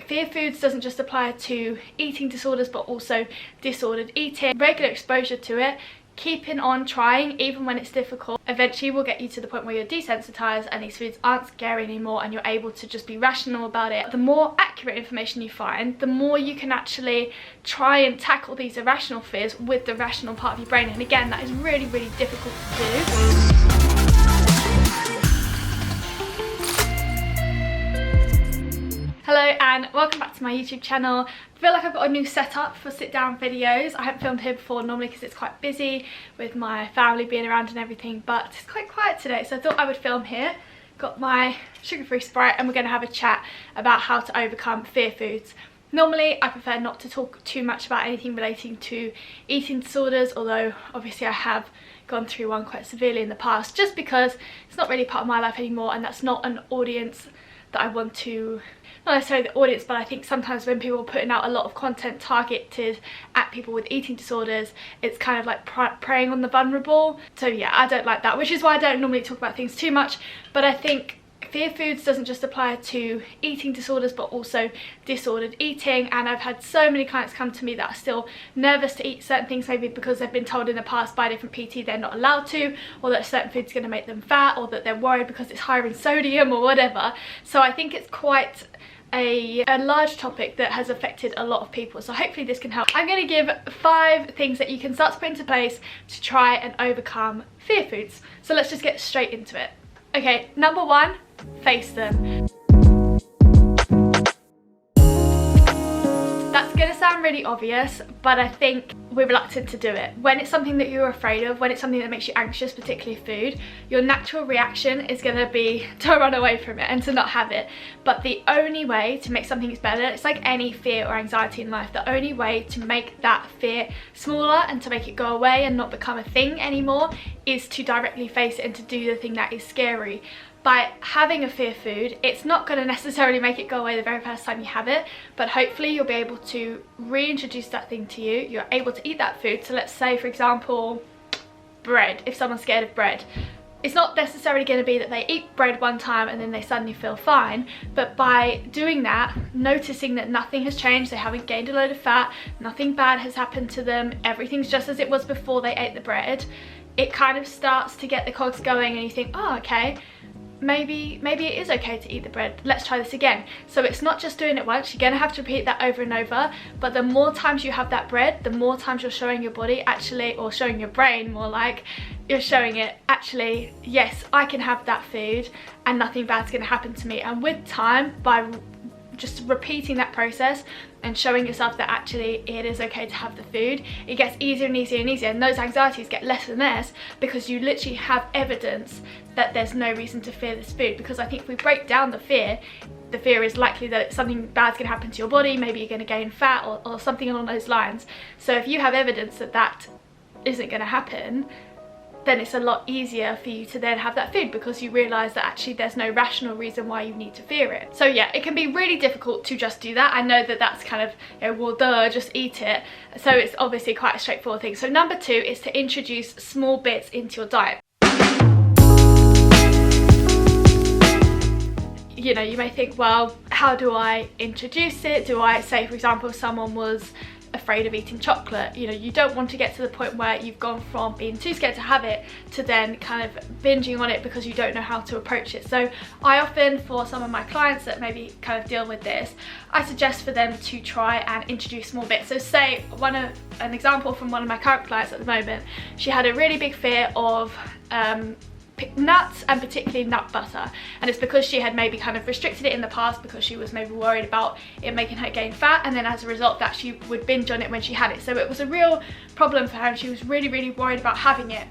fear foods doesn't just apply to eating disorders but also disordered eating. Regular exposure to it, keeping on trying even when it's difficult, eventually will get you to the point where you're desensitized and these foods aren't scary anymore and you're able to just be rational about it. The more accurate information you find, the more you can actually try and tackle these irrational fears with the rational part of your brain, and again, that is really, really difficult to do. Hello and welcome back to my YouTube channel. I feel like I've got a new setup for sit down videos. I haven't filmed here before normally because it's quite busy with my family being around and everything, but it's quite quiet today, so I thought I would film here. Got my sugar-free Sprite and we're going to have a chat about how to overcome fear foods. Normally I prefer not to talk too much about anything relating to eating disorders, although obviously I have gone through one quite severely in the past, just because it's not really part of my life anymore and that's not an audience that I want to, not necessarily the audience, but I think sometimes when people are putting out a lot of content targeted at people with eating disorders, it's kind of like preying on the vulnerable. So yeah, I don't like that, which is why I don't normally talk about things too much. But I think fear foods doesn't just apply to eating disorders but also disordered eating, and I've had so many clients come to me that are still nervous to eat certain things, maybe because they've been told in the past by a different PT they're not allowed to, or that certain food's going to make them fat, or that they're worried because it's higher in sodium or whatever. So I think it's quite a large topic that has affected a lot of people, so hopefully this can help. I'm going to give 5 things that you can start to put into place to try and overcome fear foods. So let's just get straight into it. Okay, number 1, face them. That's going to sound really obvious, but I think we're reluctant to do it. When it's something that you're afraid of, when it's something that makes you anxious, particularly food, your natural reaction is going to be to run away from it and to not have it. But the only way to make something better, it's like any fear or anxiety in life, the only way to make that fear smaller and to make it go away and not become a thing anymore is to directly face it and to do the thing that is scary. By having a fear food, it's not going to necessarily make it go away the very first time you have it, but hopefully you'll be able to reintroduce that thing to you. You're able to eat that food. So let's say, for example, bread. If someone's scared of bread, it's not necessarily going to be that they eat bread one time and then they suddenly feel fine, but by doing that, noticing that nothing has changed, they haven't gained a load of fat, nothing bad has happened to them, everything's just as it was before they ate the bread, it kind of starts to get the cogs going and you think, oh, okay, maybe it is okay to eat the bread, let's try this again. So it's not just doing it once, you're going to have to repeat that over and over, but the more times you have that bread, the more times you're showing your body actually, or showing your brain more like, you're showing it actually, yes, I can have that food and nothing bad's going to happen to me. And with time, by just repeating that process and showing yourself that actually it is okay to have the food, it gets easier and easier and easier, and those anxieties get less and less because you literally have evidence that there's no reason to fear this food. Because I think if we break down the fear is likely that something bad's going to happen to your body, maybe you're going to gain fat or something along those lines. So if you have evidence that that isn't going to happen, then it's a lot easier for you to then have that food because you realise that actually there's no rational reason why you need to fear it. So yeah, it can be really difficult to just do that. I know that that's kind of, you know, well duh, just eat it. So it's obviously quite a straightforward thing. So number 2 is to introduce small bits into your diet. You know, you may think, well, how do I introduce it? Do I say, for example, if someone was afraid of eating chocolate, you know, you don't want to get to the point where you've gone from being too scared to have it to then kind of binging on it because you don't know how to approach it. So I often, for some of my clients that maybe kind of deal with this, I suggest for them to try and introduce small bits. So say an example from one of my current clients at the moment, she had a really big fear of nuts, and particularly nut butter, and it's because she had maybe kind of restricted it in the past because she was maybe worried about it making her gain fat, and then as a result that she would binge on it when she had it. So it was a real problem for her and she was really worried about having it,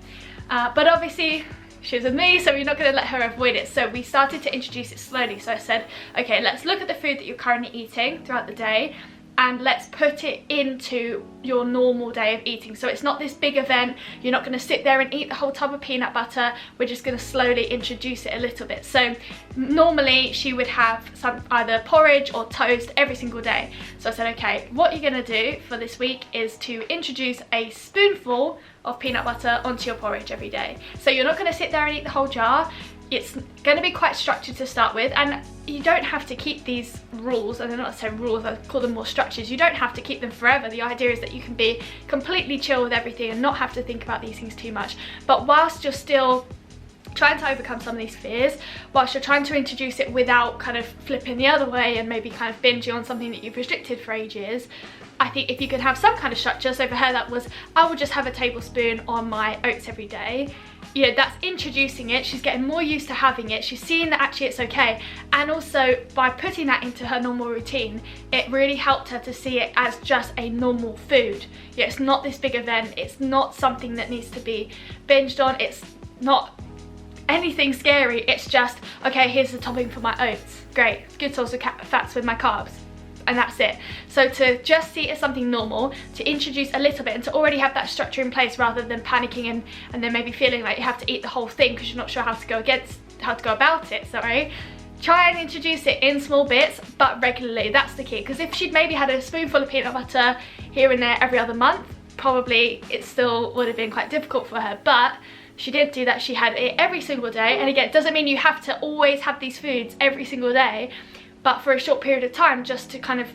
but obviously she was with me, so we're not going to let her avoid it. So we started to introduce it slowly. So I said, okay, let's look at the food that you're currently eating throughout the day and let's put it into your normal day of eating. So it's not this big event, you're not going to sit there and eat the whole tub of peanut butter, we're just going to slowly introduce it a little bit. So normally she would have some either porridge or toast every single day. So I said, okay, what you're going to do for this week is to introduce a spoonful of peanut butter onto your porridge every day. So you're not going to sit there and eat the whole jar. it's going to be quite structured to start with, and you don't have to keep these rules, and they're not necessarily rules, I call them more structures. You don't have to keep them forever. The idea is that you can be completely chill with everything and not have to think about these things too much. But whilst you're still trying to overcome some of these fears, whilst you're trying to introduce it without kind of flipping the other way and maybe kind of binging on something that you've restricted for ages, I think if you can have some kind of structure. So for her that was, I will just have a tablespoon on my oats every day. You know, that's introducing it, she's getting more used to having it, she's seeing that actually it's okay, and also by putting that into her normal routine, it really helped her to see it as just a normal food. Yeah, it's not this big event, it's not something that needs to be binged on, it's not anything scary, it's just, okay, here's the topping for my oats, great, good source of fats with my carbs, and that's it. So to just see it as something normal, to introduce a little bit and to already have that structure in place rather than panicking and then maybe feeling like you have to eat the whole thing because you're not sure how to go about it, sorry. Try and introduce it in small bits, but regularly, that's the key. Because if she'd maybe had a spoonful of peanut butter here and there every other month, probably it still would have been quite difficult for her, but she didn't do that, she had it every single day. And again, it doesn't mean you have to always have these foods every single day, but for a short period of time, just to kind of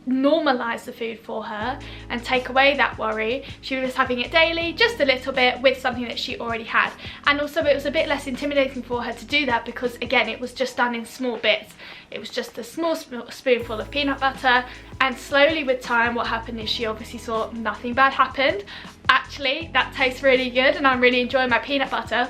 normalize the food for her and take away that worry, she was having it daily, just a little bit, with something that she already had. And also it was a bit less intimidating for her to do that because again, it was just done in small bits. It was just a small spoonful of peanut butter, and slowly with time what happened is she obviously saw nothing bad happened. Actually, that tastes really good and I'm really enjoying my peanut butter.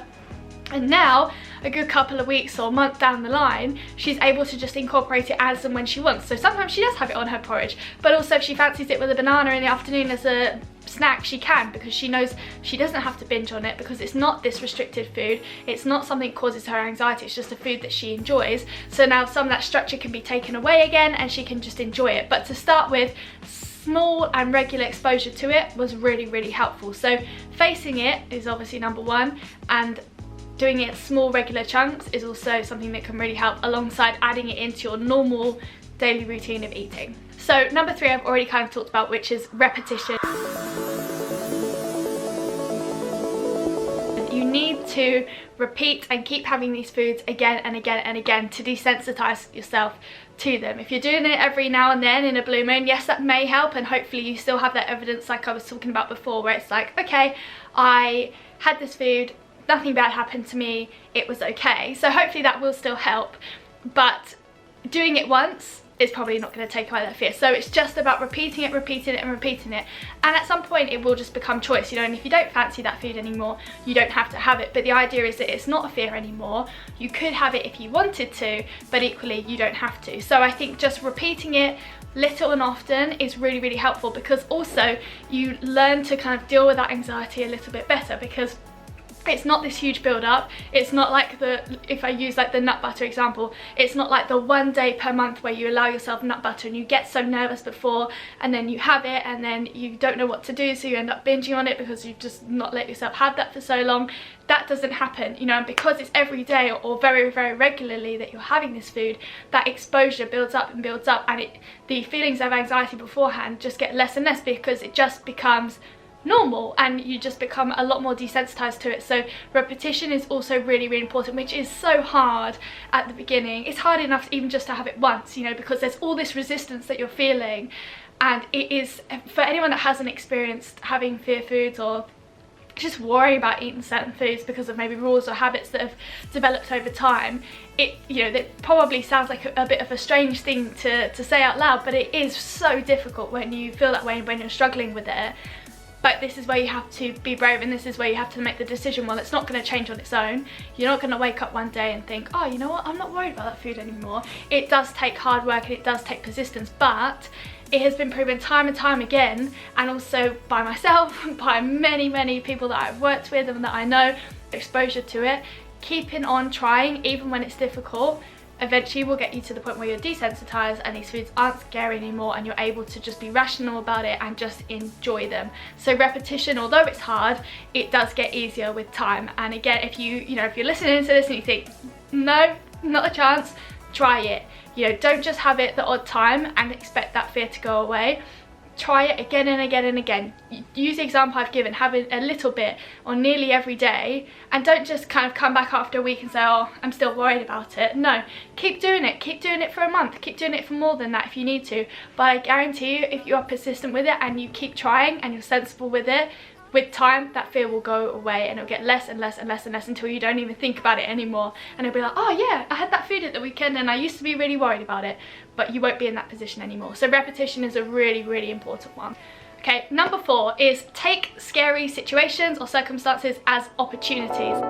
And now, a good couple of weeks or month down the line, she's able to just incorporate it as and when she wants. So sometimes she does have it on her porridge, but also if she fancies it with a banana in the afternoon as a snack, she can, because she knows she doesn't have to binge on it because it's not this restricted food. It's not something that causes her anxiety, it's just a food that she enjoys. So now some of that structure can be taken away again and she can just enjoy it. But to start with, small and regular exposure to it was really, really helpful. So facing it is obviously number one, and doing it in small regular chunks is also something that can really help, alongside adding it into your normal daily routine of eating. So number three I've already kind of talked about, which is repetition. You need to repeat and keep having these foods again and again and again to desensitize yourself to them. If you're doing it every now and then in a blue moon, yes, that may help, and hopefully you still have that evidence like I was talking about before, where it's like, okay, I had this food, nothing bad happened to me, it was okay. So hopefully that will still help, but doing it once is probably not going to take away that fear. So it's just about repeating it and repeating it, and at some point it will just become choice, you know. And if you don't fancy that food anymore, you don't have to have it, but the idea is that it's not a fear anymore. You could have it if you wanted to, but equally you don't have to. So I think just repeating it little and often is really, really helpful, because also you learn to kind of deal with that anxiety a little bit better, because it's not this huge build up. It's not like if I use like the nut butter example, it's not like the one day per month where you allow yourself nut butter and you get so nervous before and then you have it and then you don't know what to do, so you end up binging on it because you've just not let yourself have that for so long. That doesn't happen, you know, and because it's every day or very, very regularly that you're having this food, that exposure builds up and the feelings of anxiety beforehand just get less and less, because it just becomes normal and you just become a lot more desensitized to it. So repetition is also really, really important, which is so hard at the beginning. It's hard enough even just to have it once, you know, because there's all this resistance that you're feeling, and it is, for anyone that hasn't experienced having fear foods or just worrying about eating certain foods because of maybe rules or habits that have developed over time, that probably sounds like a bit of a strange thing to say out loud, but it is so difficult when you feel that way and when you're struggling with it. But this is where you have to be brave, and this is where you have to make the decision. Well, it's not going to change on its own. You're not going to wake up one day and think, oh, you know what, I'm not worried about that food anymore. It does take hard work and it does take persistence, but it has been proven time and time again, and also by myself, by many, many people that I've worked with and that I know, exposure to it, keeping on trying even when it's difficult, eventually will get you to the point where you're desensitized and these foods aren't scary anymore, and you're able to just be rational about it and just enjoy them. So repetition, although it's hard, it does get easier with time. And again, if you're listening to this and you think, no, not a chance, try it. You know, don't just have it the odd time and expect that fear to go away. try it again and again and again. Use the example I've given, have a little bit or nearly every day, and don't just kind of come back after a week and say, oh, I'm still worried about it. No, keep doing it for a month, keep doing it for more than that if you need to. But I guarantee you, if you are persistent with it and you keep trying and you're sensible with it, with time that fear will go away, and it'll get less and less and less and less until you don't even think about it anymore, and it'll be like, oh yeah, I had that food at the weekend and I used to be really worried about it, but you won't be in that position anymore. So repetition is a really, really important one. Okay, number 4 is take scary situations or circumstances as opportunities.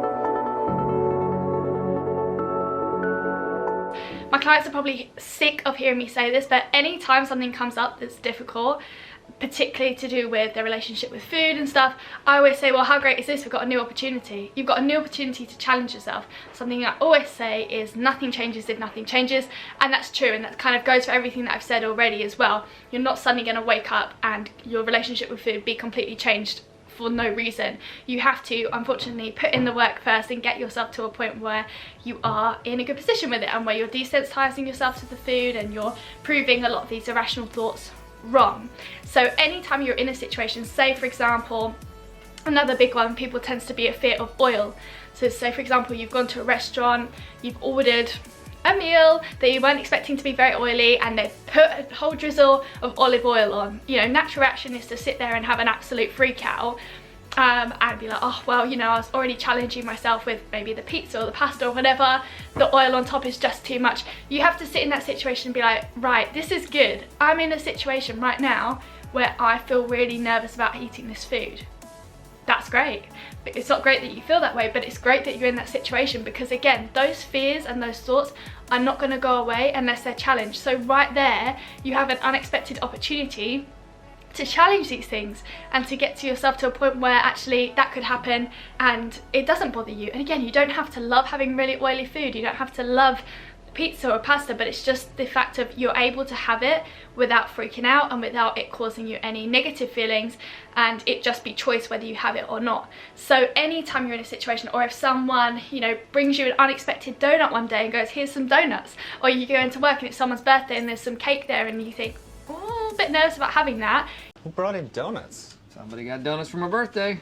My clients are probably sick of hearing me say this, but anytime something comes up that's difficult, particularly to do with their relationship with food and stuff, I always say, well, how great is this? We've got a new opportunity. You've got a new opportunity to challenge yourself. Something I always say is nothing changes if nothing changes, and that's true, and that kind of goes for everything that I've said already as well. You're not suddenly going to wake up and your relationship with food be completely changed for no reason. You have to, unfortunately, put in the work first and get yourself to a point where you are in a good position with it, and where you're desensitizing yourself to the food and you're proving a lot of these irrational thoughts wrong. So anytime you're in a situation, say for example, another big one people tends to be a fear of oil. So say for example, you've gone to a restaurant, you've ordered a meal that you weren't expecting to be very oily, and they've put a whole drizzle of olive oil on. You know, natural reaction is to sit there and have an absolute freak out. And be like, oh well, you know, I was already challenging myself with maybe the pizza or the pasta or whatever, the oil on top is just too much. You have to sit in that situation and be like, right, this is good. I'm in a situation right now where I feel really nervous about eating this food. That's great. But it's not great that you feel that way, but it's great that you're in that situation, because again, those fears and those thoughts are not going to go away unless they're challenged. So right there, you have an unexpected opportunity to challenge these things and to get to yourself to a point where actually that could happen and it doesn't bother you. And again, you don't have to love having really oily food, you don't have to love pizza or pasta, but it's just the fact of you're able to have it without freaking out and without it causing you any negative feelings, and it just be choice whether you have it or not. So anytime you're in a situation, or if someone, you know, brings you an unexpected donut one day and goes, here's some donuts, or you go into work and it's someone's birthday and there's some cake there and you think, oh, a bit nervous about having that. Who brought in donuts? Somebody got donuts for my birthday.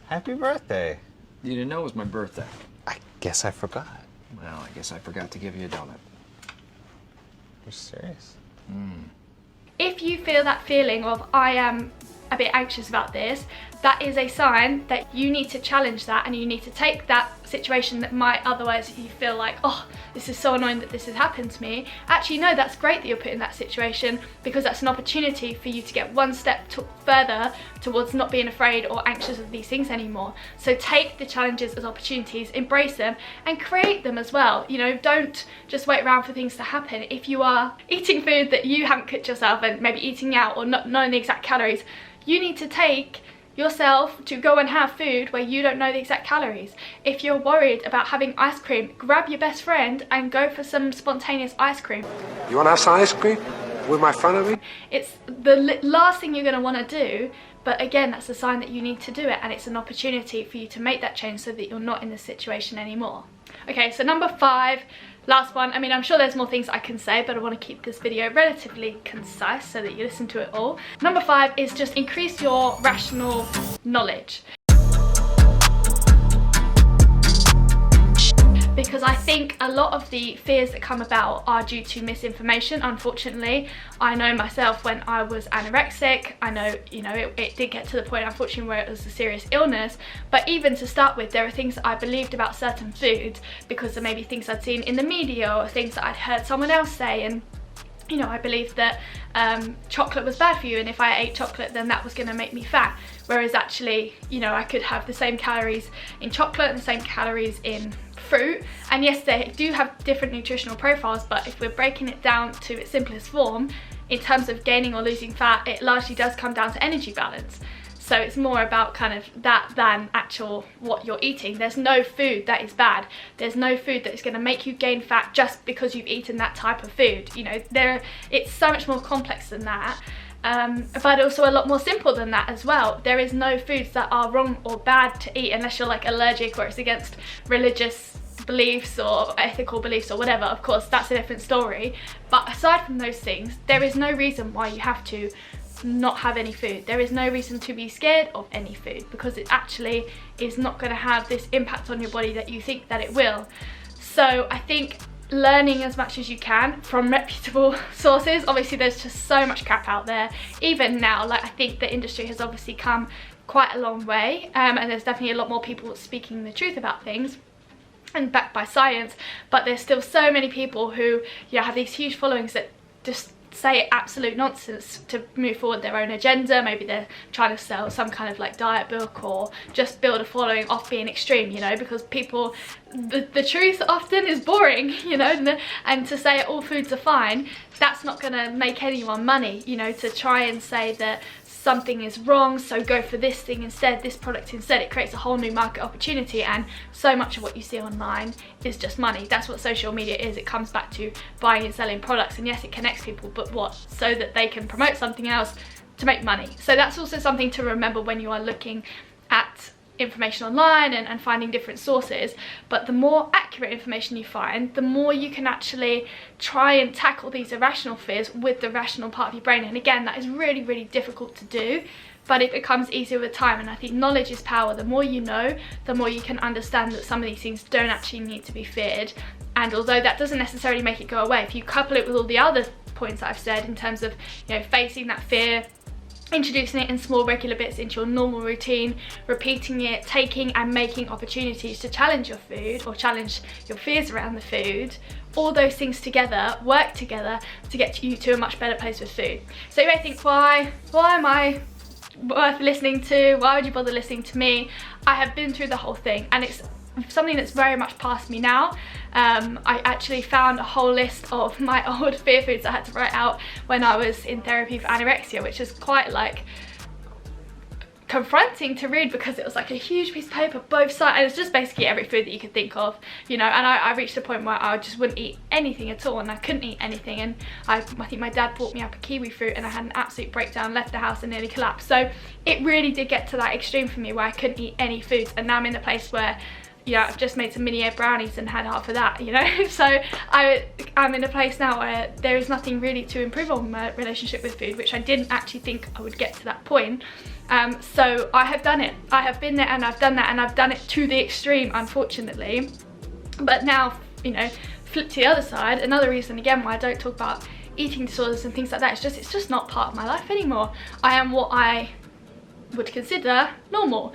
Happy birthday. You didn't know it was my birthday. I guess I forgot. Well, I guess I forgot to give you a donut. You're serious? If you feel that feeling of, I am a bit anxious about this, that is a sign that you need to challenge that, and you need to take that situation that might otherwise you feel like, oh, this is so annoying that this has happened to me. Actually, no, that's great that you're put in that situation, because that's an opportunity for you to get one step further towards not being afraid or anxious of these things anymore. So take the challenges as opportunities, embrace them, and create them as well. You know, don't just wait around for things to happen. If you are eating food that you haven't cooked yourself, and maybe eating out or not knowing the exact calories, you need to take yourself to go and have food where you don't know the exact calories. If you're worried about having ice cream, grab your best friend and go for some spontaneous ice cream. You want to have some ice cream with my friend of me? It's the last thing you're going to want to do, but again, that's a sign that you need to do it, and it's an opportunity for you to make that change so that you're not in this situation anymore. Okay, so number 5, last one. I mean, I'm sure there's more things I can say, but I want to keep this video relatively concise so that you listen to it all. Number 5 is just increase your rational knowledge. Because I think a lot of the fears that come about are due to misinformation, unfortunately. I know myself, when I was anorexic, I know, you know, it did get to the point, unfortunately, where it was a serious illness. But even to start with, there are things that I believed about certain foods because of maybe things I'd seen in the media or things that I'd heard someone else say. And you know, I believed that chocolate was bad for you, and if I ate chocolate then that was going to make me fat. Whereas actually, you know, I could have the same calories in chocolate and the same calories in fruit, and yes, they do have different nutritional profiles, but if we're breaking it down to its simplest form, in terms of gaining or losing fat, it largely does come down to energy balance. So it's more about kind of that than actual what you're eating. There's no food that is bad. There's no food that is going to make you gain fat just because you've eaten that type of food. You know, it's so much more complex than that. But also a lot more simple than that as well. There is no foods that are wrong or bad to eat unless you're like allergic or it's against religious beliefs or ethical beliefs or whatever, of course that's a different story. But aside from those things, there is no reason why you have to not have any food. There is no reason to be scared of any food, because it actually is not going to have this impact on your body that you think that it will. So I think learning as much as you can from reputable sources. Obviously there's just so much crap out there even now. Like, I think the industry has obviously come quite a long way, and there's definitely a lot more people speaking the truth about things and backed by science, but there's still so many people who, you know, have these huge followings that just say absolute nonsense to move forward their own agenda. Maybe they're trying to sell some kind of like diet book, or just build a following off being extreme, you know, because people, the truth often is boring, you know, and to say all foods are fine, that's not going to make anyone money, you know. To try and say that something is wrong, so go for this thing instead, this product instead, it creates a whole new market opportunity. And so much of what you see online is just money. That's what social media is. It comes back to buying and selling products, and yes, it connects people, but what? So that they can promote something else to make money. So that's also something to remember when you are looking at information online and finding different sources. But the more accurate information you find, the more you can actually try and tackle these irrational fears with the rational part of your brain. And again, that is really, really difficult to do, but it becomes easier with time. And I think knowledge is power. The more you know, the more you can understand that some of these things don't actually need to be feared. And although that doesn't necessarily make it go away, if you couple it with all the other points that I've said in terms of, you know, facing that fear, introducing it in small regular bits into your normal routine, repeating it, taking and making opportunities to challenge your food or challenge your fears around the food, all those things together work together to get you to a much better place with food. So you may think, why am I worth listening to? Why would you bother listening to me? I have been through the whole thing, and it's something that's very much past me now. I actually found a whole list of my old fear foods I had to write out when I was in therapy for anorexia, which is quite like confronting to read, because it was like a huge piece of paper, both sides, and it's just basically every food that you could think of, you know. And I reached a point where I just wouldn't eat anything at all, and I couldn't eat anything. And I think my dad bought me up a kiwi fruit, and I had an absolute breakdown, left the house and nearly collapsed. So it really did get to that extreme for me where I couldn't eat any foods, and now I'm in a place where, you know, I've just made some mini egg brownies and had half of that, you know. So I'm in a place now where there is nothing really to improve on my relationship with food, which I didn't actually think I would get to that point. So I have done it. I have been there and I've done that, and I've done it to the extreme, unfortunately. But now, you know, flip to the other side, another reason again why I don't talk about eating disorders and things like that, it's just not part of my life anymore. I am what I would consider normal,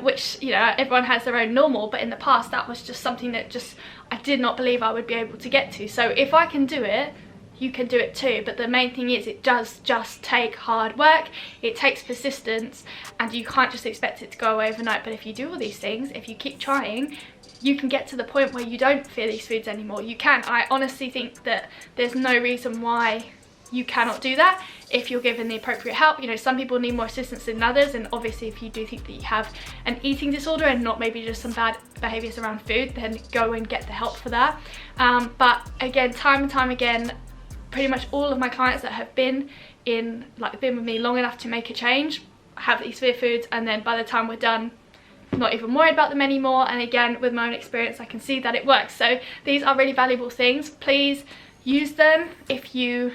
which, you know, everyone has their own normal, but in the past that was just something that just I did not believe I would be able to get to. So if I can do it, you can do it too. But the main thing is, it does just take hard work, it takes persistence, and you can't just expect it to go away overnight. But if you do all these things, if you keep trying, you can get to the point where you don't fear these foods anymore. You can. I honestly think that there's no reason why you cannot do that if you're given the appropriate help. You know, some people need more assistance than others, and obviously if you do think that you have an eating disorder and not maybe just some bad behaviors around food, then go and get the help for that. But again, time and time again, pretty much all of my clients that have been with me long enough to make a change have these fear foods, and then by the time we're done, not even worried about them anymore. And again, with my own experience, I can see that it works. So these are really valuable things. Please use them if you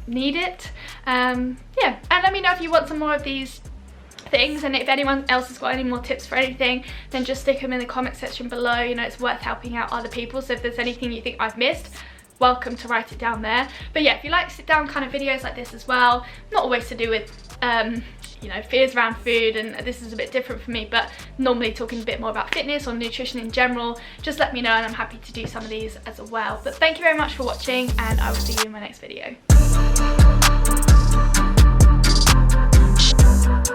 need it. Yeah, and let me know if you want some more of these things, and if anyone else has got any more tips for anything, then just stick them in the comment section below. You know, it's worth helping out other people, so if there's anything you think I've missed, welcome to write it down there. But yeah, if you like sit down kind of videos like this as well, not always to do with you know, fears around food, and this is a bit different for me, but normally talking a bit more about fitness or nutrition in general, just let me know and I'm happy to do some of these as well. But thank you very much for watching, and I will see you in my next video.